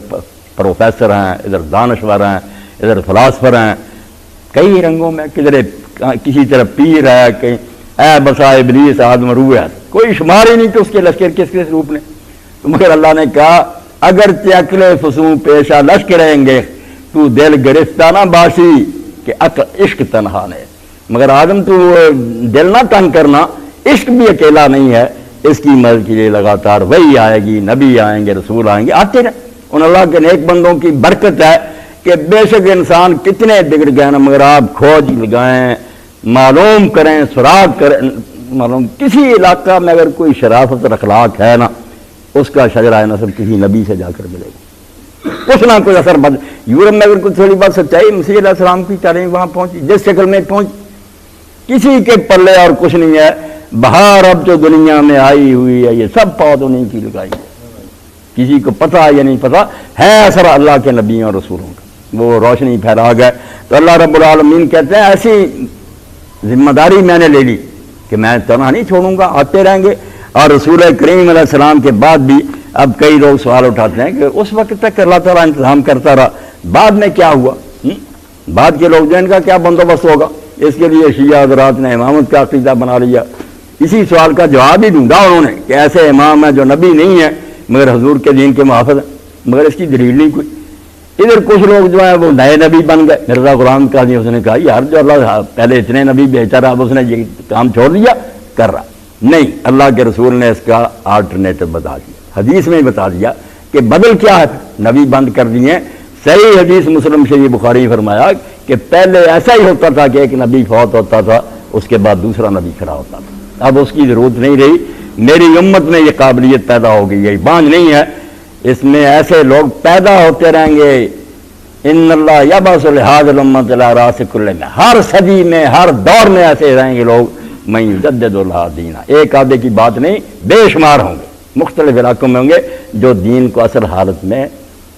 پروفیسر ہیں، ادھر دانشور ہیں، ادھر فلاسفر ہیں، کئی رنگوں میں، کدھر کسی طرح پیر ہے، کہیں اے بسا ابلیس آدم روح ہے، کوئی شمار ہی نہیں کہ اس کے لشکر کس کس روپ نے۔ تو مگر اللہ نے کہا اگرچہ عقل فسوں پیشہ لشکریں گے، تو دل گرفتہ نہ باشی کہ عشق تنہا نے، مگر آدم تو دل نہ تنگ کرنا، عشق بھی اکیلا نہیں ہے، اس کی مدد کے لیے لگاتار وہی آئے گی، نبی آئیں گے، رسول آئیں گے، آتے رہے۔ ان اللہ کے نیک بندوں کی برکت ہے کہ بے شک انسان کتنے بگڑ گئے نا، مگر آپ کھوج لگائیں، معلوم کریں، سراغ کریں، معلوم کسی علاقہ میں اگر کوئی شرافت اور اخلاق ہے نا، اس کا شجرہ نسب کسی نبی سے جا کر ملے گا، کچھ نہ کوئی اثر بد۔ یورپ میں اگر کوئی تھوڑی بات سچائی، مسیح علیہ السلام کی تعلیم وہاں پہنچی، جس شکل میں پہنچی، کسی کے پلے اور کچھ نہیں ہے، بہار اب جو دنیا میں آئی ہوئی ہے یہ سب پودوں نے کی لگائی ہے، کسی کو پتہ یا نہیں پتہ ہے اثر اللہ کے نبیوں اور رسولوں کا، وہ روشنی پھیلا گئے۔ تو اللہ رب العالمین کہتے ہیں ایسی ذمہ داری میں نے لے لی کہ میں تنہا نہیں چھوڑوں گا، آتے رہیں گے۔ اور رسول کریم علیہ السلام کے بعد بھی اب کئی لوگ سوال اٹھاتے ہیں کہ اس وقت تک اللہ تعالیٰ انتظام کرتا رہا، بعد میں کیا ہوا؟ بعد کے لوگ جو ان کا کیا بندوبست ہوگا؟ اس کے لیے شیعہ حضرات نے امامت کا عقیدہ بنا لیا۔ اسی سوال کا جواب ہی ڈھونڈا انہوں نے کہ ایسے امام ہیں جو نبی نہیں ہیں مگر حضور کے دین کے محافظ ہیں، مگر اس کی دلیل نہیں کوئی۔ ادھر کچھ لوگ جو ہیں وہ نئے نبی بن گئے۔ مرزا غلام قادری اس نے کہا یار جو اللہ پہلے اتنے نبی بھیجتا رہا اب اس نے یہ کام چھوڑ دیا کر رہا نہیں، اللہ کے رسول نے اس کا آلٹرنیٹو بتا دیا، حدیث میں بتا دیا کہ بدل کیا ہے، نبی بند کر دیے۔ صحیح حدیث مسلم شریف بخاری فرمایا کہ پہلے ایسا ہی ہوتا تھا کہ ایک نبی فوت ہوتا تھا اس کے بعد دوسرا نبی کھڑا ہوتا تھا، اب اس کی ضرورت نہیں رہی۔ میری امت میں یہ قابلیت پیدا ہو گئی ہے، بانج نہیں ہے، اس میں ایسے لوگ پیدا ہوتے رہیں گے۔ ان اللہ یبعث لہذا الامت علی راس کل میں، ہر صدی میں ہر دور میں ایسے رہیں گے لوگ، من یجدد لہا دینا، ایک آدھے کی بات نہیں، بے شمار ہوں گے، مختلف علاقوں میں ہوں گے جو دین کو اصل حالت میں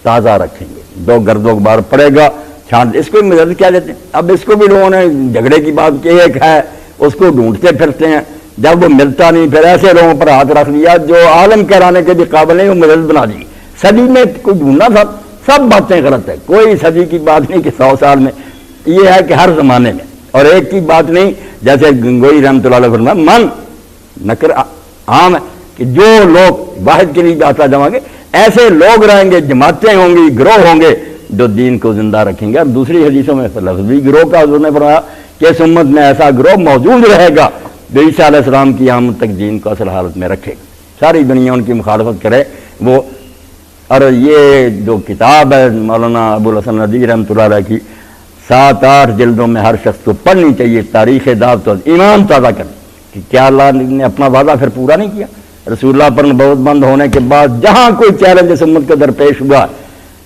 تازہ رکھیں گے۔ دو گرد و غبار پڑے گا، چھانٹ، اس کو مدد کیا دیتے ہیں۔ اب اس کو بھی لوگوں نے جھگڑے کی بات کی، ایک ہے اس کو ڈھونڈتے پھرتے ہیں، جب وہ ملتا نہیں پھر ایسے لوگوں پر ہاتھ رکھ دیا جو عالم کہلانے کے بھی قابل نہیں، وہ مدد بنا دی۔ صدی میں کوئی ڈھونڈنا تھا، سب باتیں غلط ہے، کوئی صدی کی بات نہیں کہ 100 سال میں، یہ ہے کہ ہر زمانے میں، اور ایک کی بات نہیں۔ جیسے گنگوئی رحمۃ اللہ علیہ فرمایا من نکر عام ہے کہ جو لوگ واحد کے لیے آتا جمائیں گے، ایسے لوگ رہیں گے، جماعتیں ہوں گی، گروہ ہوں گے جو دین کو زندہ رکھیں گے۔ اور دوسری حدیثوں میں لفظی گروہ کا حضور نے فرمایا کہ اس امت میں ایسا گروہ موجود رہے گا جو عیسیٰ علیہ السلام کی آمد تک دین کو اصل حالت میں رکھے گا، ساری دنیا ان کی مخالفت کرے وہ۔ اور یہ جو کتاب ہے مولانا ابوالحسن ندوی رحمۃ اللہ علیہ کی 7-8 جلدوں میں ہر شخص کو پڑھنی چاہیے، تاریخ دعوت اور ایمان تازہ کرنے کہ کیا اللہ نے اپنا وعدہ پھر پورا نہیں کیا۔ رسول اللہ پر نبوت بند ہونے کے بعد جہاں کوئی چیلنج اس امت کے درپیش ہوا،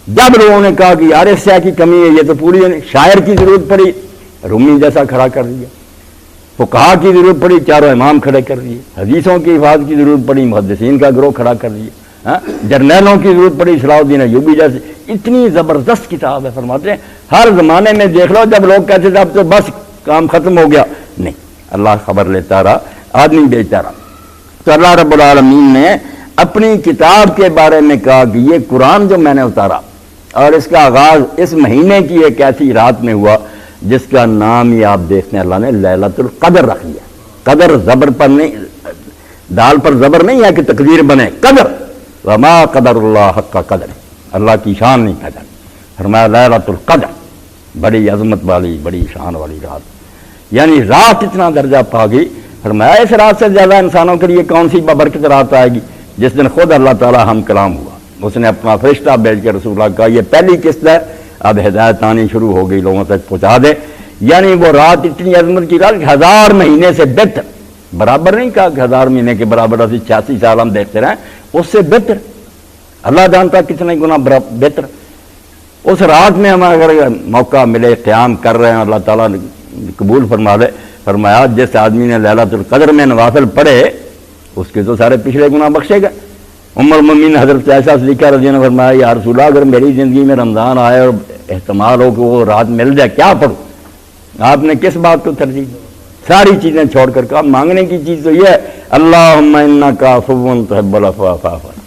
جب لوگوں نے کہا کہ یار اس سے کی کمی ہے، یہ تو پوری ہے نہیں، شاعر کی ضرورت پڑی رومی جیسا کھڑا کر دیا، فقہا کی ضرورت پڑی چاروں امام کھڑے کر دیے، حدیثوں کی حفاظت کی ضرورت پڑی محدثین کا گروہ کھڑا کر دیے، جرنیلوں کی ضرورت پڑی صلاح الدین ایوبی جیسے۔ اتنی زبردست کتاب ہے، فرماتے ہیں ہر زمانے میں دیکھ لو جب لوگ کہتے تھے اب تو بس کام ختم ہو گیا، نہیں، اللہ خبر لیتا رہا، آدمی بیچتا رہا۔ تو اللہ رب العالمین نے اپنی کتاب کے بارے میں کہا کہ یہ قرآن جو میں نے اتارا، اور اس کا آغاز اس مہینے کی ایک ایسی رات میں ہوا جس کا نام ہی آپ دیکھتے ہیں اللہ نے لیلۃ القدر رکھ لیا۔ قدر زبر پر نہیں، دال پر زبر نہیں ہے کہ تقدیر بنے، قدر، وما قدر اللہ حق قدر، اللہ کی شان نہیں پیدا، فرمایا لیلۃ القدر، بڑی عظمت والی بڑی شان والی رات، یعنی رات اتنا درجہ پا گئی۔ فرمایا اس رات سے زیادہ انسانوں کے لیے کون سی بابرکت رات آئے گی جس دن خود اللہ تعالی ہم کلام ہوا، اس نے اپنا فرشتہ بھیج کے رسول اللہ کہا یہ پہلی قسط ہے، اب ہدایت آنی شروع ہو گئی، لوگوں تک پہنچا دے۔ یعنی وہ رات اتنی عظمت کی رات 1000 مہینے سے بہتر، برابر نہیں کہا کہ 1000 مہینے کے برابر، اسی 86 سال ہم دیکھتے رہیں، اس سے بہتر، اللہ جانتا کتنے گنا بہتر۔ اس رات میں ہمیں اگر موقع ملے قیام کر رہے ہیں، اللہ تعالیٰ نے قبول فرما لے۔ فرمایا جس آدمی نے لیلۃ القدر میں نوافل پڑھے اس کے تو سارے پچھلے گناہ بخشے گا۔ ام المؤمنین حضرت عائشہ صدیقہ رضی اللہ عنہا نے فرمایا یا رسول اللہ اگر میری زندگی میں رمضان آئے اور احتمال ہو کہ وہ رات مل جائے کیا پڑھوں؟ آپ نے کس بات کو ترجیح دی؟ ساری چیزیں چھوڑ کر کہا مانگنے کی چیز تو یہ ہے اللہم انک عفو تحب العفو فاعف عنی،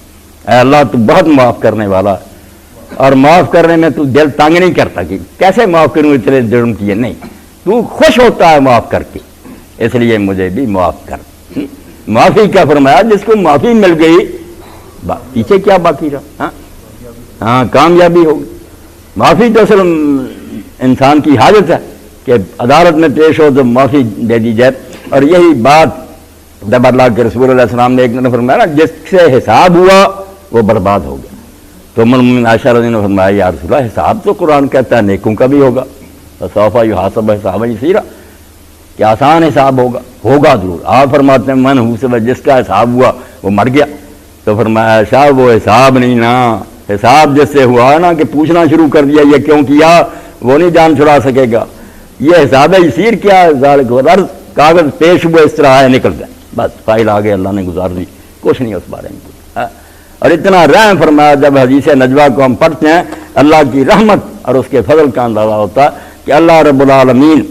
اے اللہ تو بہت معاف کرنے والا ہے اور معاف کرنے میں تو دل تنگ نہیں کرتا کہ کیسے معاف کروں اتنے جرم کیے، نہیں، تو خوش ہوتا ہے معاف کر کے، اس لیے مجھے بھی معاف کر۔ معافی کیا فرمایا؟ جس کو معافی مل گئی پیچھے کیا باقی رہا؟ ہاں کامیابی ہوگی۔ معافی تو اصل انسان کی حاجت ہے کہ عدالت میں پیش ہو تو معافی دے دی جائے، اور یہی بات جب اللہ کے رسول علیہ السلام نے ایک نے فرمایا نا جس سے حساب ہوا وہ برباد ہو گیا، تو ام المؤمنین عائشہ رضی اللہ عنہا نے فرمایا یا رسول اللہ حساب تو قرآن کہتا ہے نیکوں کا بھی ہوگا، سوف یحاسب حسابا یسیرا، کہ آسان حساب ہوگا ضرور۔ آپ فرماتے ہیں من حوسب، جس کا حساب ہوا وہ مر گیا، تو فرمایا شاہ وہ حساب نہیں نا، حساب جس سے ہوا نا کہ پوچھنا شروع کر دیا یہ کیوں کیا، وہ نہیں جان چھڑا سکے گا۔ یہ حساب یسیر کیا ہے، ذالک الارض، کاغذ پیش ہوئے اس طرح ہے نکل جائے، بس فائل آگے اللہ نے گزار دی، کچھ نہیں اس بارے میں۔ اور اتنا رحم فرمایا، جب حدیث نجوہ کو ہم پڑھتے ہیں اللہ کی رحمت اور اس کے فضل کا اندازہ ہوتا ہے کہ اللہ رب العالمین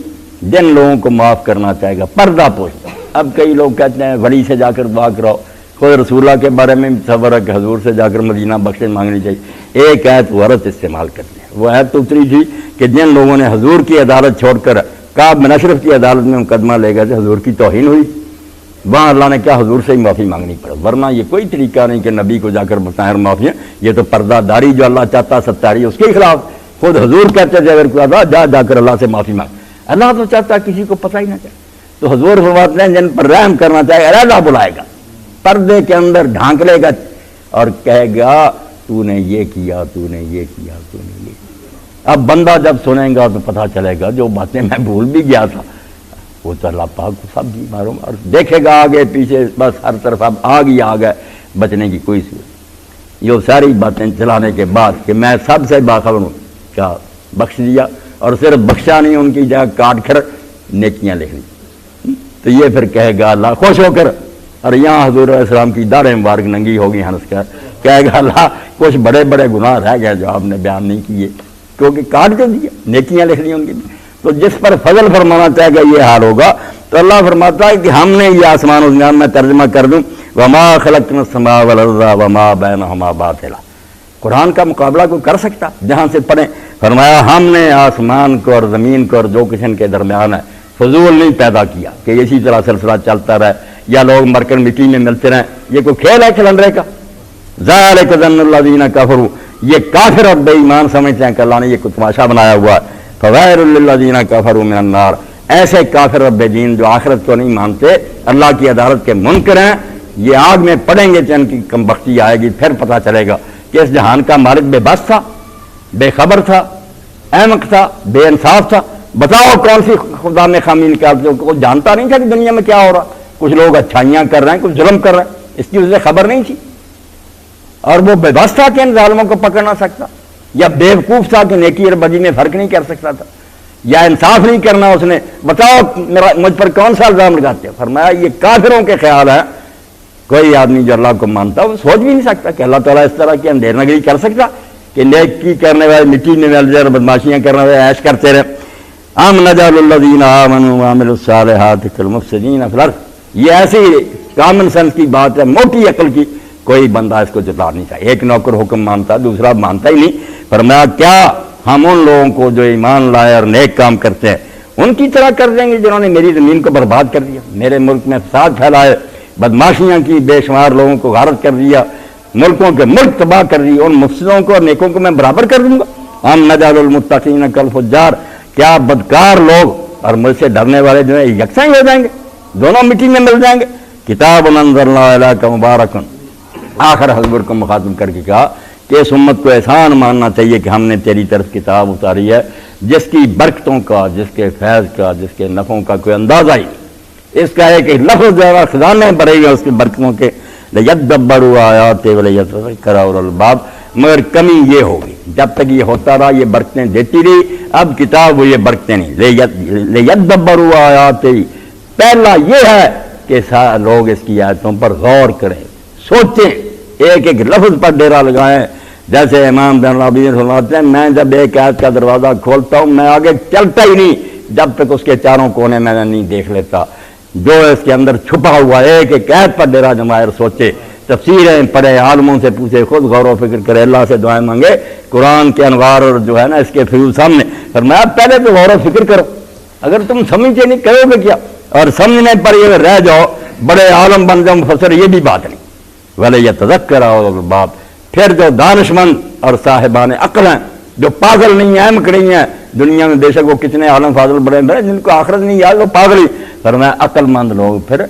جن لوگوں کو معاف کرنا چاہے گا پردہ پوشتا۔ اب کئی لوگ کہتے ہیں ولی سے جا کر دعا کراؤ، خود رسول اللہ کے بارے میں تصور ہے کہ حضور سے جا کر مدینہ بخشش مانگنی چاہیے۔ ایک آیت غلط استعمال کرتے ہیں، وہ آیت تو اتری تھی کہ جن لوگوں نے حضور کی عدالت چھوڑ کر کعب بن اشرف کی عدالت میں مقدمہ لے گئے تھے، حضور کی توہین ہوئی، وہاں اللہ نے کیا حضور سے ہی معافی مانگنی پڑے، ورنہ یہ کوئی طریقہ نہیں کہ نبی کو جا کر بتائیں معافی، یہ تو پردہ داری جو اللہ چاہتا ستاری اس کے خلاف۔ خود حضور کہتے تھے اگر کوئی جا کر اللہ سے معافی مانگ، اللہ تو چاہتا کسی کو پتہ ہی نہ چلے۔ تو حضور فرماتے ہیں جن پر رحم کرنا چاہے علیحدہ بلائے گا، پردے کے اندر ڈھانک لے گا اور کہے گا تو نے یہ کیا، تو نے یہ کیا، تو نے یہ کیا۔ اب بندہ جب سنے گا تو پتہ چلے گا جو باتیں میں بھول بھی گیا تھا وہ تو اللہ پاک کو سب بھی معلوم، اور دیکھے گا آگے پیچھے، بس ہر طرف اب آگ ہی آ گئے، بچنے کی کوئی صورت۔ یہ ساری باتیں چلانے کے بعد کہ میں سب سے باخبر ہوں، کیا بخش دیا، اور صرف بخشا نہیں، ان کی جگہ کاٹ کر نیکیاں لکھ لی۔ تو یہ پھر کہے گا اللہ خوش ہو کر، اور یہاں حضور علیہ السلام کی داڑھیں مبارک ننگی ہوگی ہنس کر، کہے گا اللہ کچھ بڑے بڑے گناہ رہ گئے جو آپ نے بیان نہیں کیے، کیونکہ کاٹ کر دیا، نیکیاں لکھ لی ان کی۔ تو جس پر فضل فرمانا چاہے گا یہ حال ہوگا۔ تو اللہ فرماتا ہے کہ ہم نے یہ آسمان و زمین میں ترجمہ کر دوں، وما خلقنا السماء والارض وما بینہما باطلا۔ قرآن کا مقابلہ کوئی کر سکتا؟ جہاں سے پڑھیں، فرمایا ہم نے آسمان کو اور زمین کو اور جو کچھ ان کے درمیان ہے فضول نہیں پیدا کیا کہ اسی طرح سلسلہ چلتا رہے یا لوگ مر کر مٹی میں ملتے رہیں۔ یہ کوئی کھیل ہے کھلنڈرے کا؟ ذالک ظن الذین کفروا، یہ کافر اور بے ایمان سمجھتے ہیں کہ اللہ نے یہ کوئی تماشا بنایا ہوا ہے۔ فویل للذین کفروا من النار، ایسے کافر اور بے دین جو آخرت کو نہیں مانتے، اللہ کی عدالت کے منکر ہیں، یہ آگ میں پڑیں گے، ان کی کم بختی آئے گی۔ پھر پتہ چلے گا کہ اس جہان کا مالک بے بس تھا، بے خبر تھا، احمق تھا، بے انصاف تھا۔ بتاؤ کون سی خدا میں خامی نکالتے ہو؟ کوئی جانتا نہیں تھا کہ دنیا میں کیا ہو رہا، کچھ لوگ اچھائیاں کر رہے ہیں، کچھ ظلم کر رہے ہیں، اس کی وجہ سے خبر نہیں تھی، اور وہ بے بس تھا کہ ان ظالموں کو پکڑ نہ سکتا، یا بے وقوف تھا کہ نیکی اور بدی میں فرق نہیں کر سکتا تھا، یا انصاف نہیں کرنا اس نے۔ بتاؤ مجھ پر کون سا الزام لگاتے ہو؟ فرمایا یہ کافروں کے خیال ہے۔ کوئی آدمی جو اللہ کو مانتا وہ سوچ بھی نہیں سکتا کہ اللہ تعالیٰ اس طرح کی اندھیر نگری کر سکتا کہ نیکی کرنے والے مٹی میں مل جائے اور بدماشیاں کرنے والے عیش کرتے رہے۔ ام نجعل الذین آمنوا وعملوا الصالحات کالمفسدین فی الارض، یہ ایسی کامن سینس کی بات ہے، موٹی عقل کی، کوئی بندہ اس کو جتا نہیں چاہیے۔ ایک نوکر حکم مانتا دوسرا مانتا ہی نہیں۔ فرمایا کیا ہم ان لوگوں کو جو ایمان لائے اور نیک کام کرتے ہیں ان کی طرح کر دیں گے جنہوں نے میری زمین کو برباد کر دیا، میرے ملک میں فساد پھیلائے، بدماشیاں کی، بے شمار لوگوں کو غارت کر دیا، ملکوں کے ملک تباہ کر دیے، ان مفسدوں کو اور نیکوں کو میں برابر کر دوں گا؟ ہم نجعل المتقین کالفجار، کیا بدکار لوگ اور مجھ سے ڈرنے والے جو ہیں یکساں ہی ہو جائیں گے، دونوں مٹی میں مل جائیں گے؟ کتاب انزلنا الیک مبارک، آخر حضور کو مخاطب کر کے کہا کہ اس امت کو احسان ماننا چاہیے کہ ہم نے تیری طرف کتاب اتاری ہے جس کی برکتوں کا، جس کے فیض کا، جس کے نفعوں کا کوئی اندازہ ہی نہیں۔ اس کا ایک لفظ جو ہے خزانے بھرے ہوئے اس کی برکتوں کے، لیدبروا آیاتہ ولیتذکر اولو الالباب، مگر کمی یہ ہوگی جب تک یہ ہوتا رہا، یہ برکتیں دیتی رہی، اب کتاب وہ یہ برکتیں نہیں، لیدبروا آیاتہ، پہلا یہ ہے کہ لوگ اس کی آیتوں پر غور کریں، سوچیں، ایک ایک لفظ پر ڈیرا لگائیں۔ جیسے امام بن ربیع فرماتے ہیں میں جب ایک آیت کا دروازہ کھولتا ہوں میں آگے چلتا ہی نہیں جب تک اس کے چاروں کونے میں نہیں دیکھ لیتا، جو اس کے اندر چھپا ہوا ایک ایک آیت پر ڈیرا جمائے اور سوچے، تفسیریں پڑھے، عالموں سے پوچھے، خود غور و فکر کرے، اللہ سے دعائیں مانگے، قرآن کے انوار اور جو ہے نا اس کے فیوز سامنے۔ فرمایا پہلے تو غور و فکر کرو، اگر تم سمجھتے نہیں کرو گے کیا، اور سمجھنے پر یہ رہ جاؤ بڑے عالم بن جاؤ مفسر، یہ بھی بات نہیں۔ وَلَيَتَذَكَّرَ أُولُو الْأَلْبَابِ، پھر جو دانشمند اور صاحبان عقل ہیں، جو پاگل نہیں ہیں، احمق نہیں ہیں، دنیا میں بے شک وہ کتنے عالم فاضل بڑے بڑے جن کو آخرت نہیں یاد، وہ پاگل ہی۔ فرمایا عقل مند لوگ پھر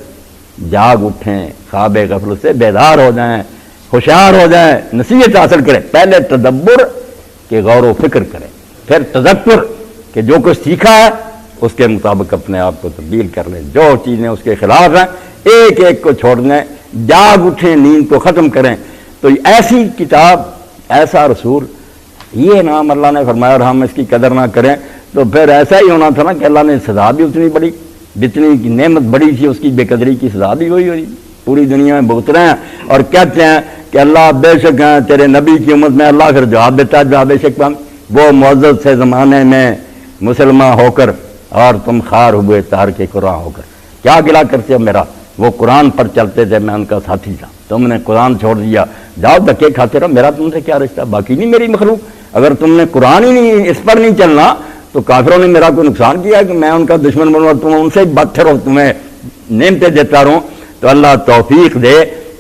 جاگ اٹھیں، خواب غفلت سے بیدار ہو جائیں، ہوشیار ہو جائیں، نصیحت حاصل کریں۔ پہلے تدبر کہ غور و فکر کریں، پھر تذکر کہ جو کچھ سیکھا ہے اس کے مطابق اپنے آپ کو تبدیل کر لیں، جو چیزیں اس کے خلاف ہیں ایک ایک کو چھوڑ دیں، جاگ اٹھیں، نیند کو ختم کریں۔ تو ایسی کتاب، ایسا رسول، یہ نام اللہ نے فرمایا، اور ہم اس کی قدر نہ کریں تو پھر ایسا ہی ہونا تھا نا کہ اللہ نے سزا بھی اتنی بڑی جتنی کی نعمت بڑی تھی اس کی بے قدری کی سزا بھی وہی ہوئی، پوری دنیا میں بھگت رہے ہیں اور کہتے ہیں کہ اللہ بے شک ہیں تیرے نبی کی امت میں۔ اللہ پھر جواب دیتا ہے جواب بے شک وہ معزز سے زمانے میں مسلمان ہو کر اور تم خار ہوئے تار کے قرآن ہو کر، کیا گلا کرتے ہو میرا؟ وہ قرآن پر چلتے تھے، میں ان کا ساتھی تھا، تم نے قرآن چھوڑ دیا، جاؤ دھکے کھاتے رہو، میرا تم سے کیا رشتہ؟ باقی نہیں میری مخلوق، اگر تم نے قرآن ہی نہیں اس پر نہیں چلنا تو کافروں نے میرا کوئی نقصان کیا کہ میں ان کا دشمن بنوں اور تم ان سے بدتر ہو، تمہیں نعمتیں دیتا رہوں۔ تو اللہ توفیق دے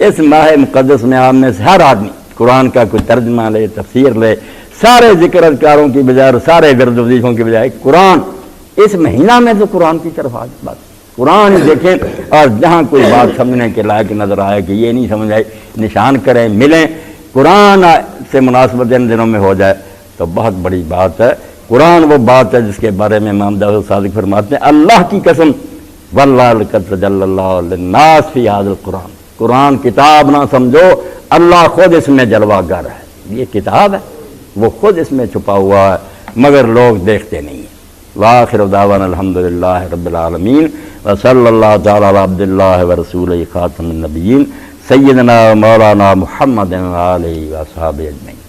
اس ماہ مقدس میں آپ میں سے ہر آدمی قرآن کا کوئی ترجمہ لے، تفسیر لے، سارے ذکر اذکاروں کی بجائے اور سارے ورد وظیفوں کی بجائے قرآن اس مہینہ میں تو قرآن کی طرف آج بات قرآن ہی دیکھیں، اور جہاں کوئی بات سمجھنے کے لائق نظر آئے کہ یہ نہیں سمجھ آئی نشان کریں، ملیں، قرآن سے مناسبت ان دنوں میں ہو جائے تو بہت بڑی بات ہے۔ قرآن وہ بات ہے جس کے بارے میں امام جعفر صادق فرماتے ہیں اللہ کی قسم واللہ لقد تجلی اللہ للناس فی ھذا القرآن، قرآن کتاب نہ سمجھو، اللہ خود اس میں جلوہ گر ہے، یہ کتاب ہے وہ خود اس میں چھپا ہوا ہے مگر لوگ دیکھتے نہیں ہیں۔ وآخر دعوانا الحمدللہ رب العالمین وصلی اللہ تعالی علی عبد اللہ ورسولہ خاتم النبیین سیدنا مولانا محمد وآلہ وصحبہ اجمعین۔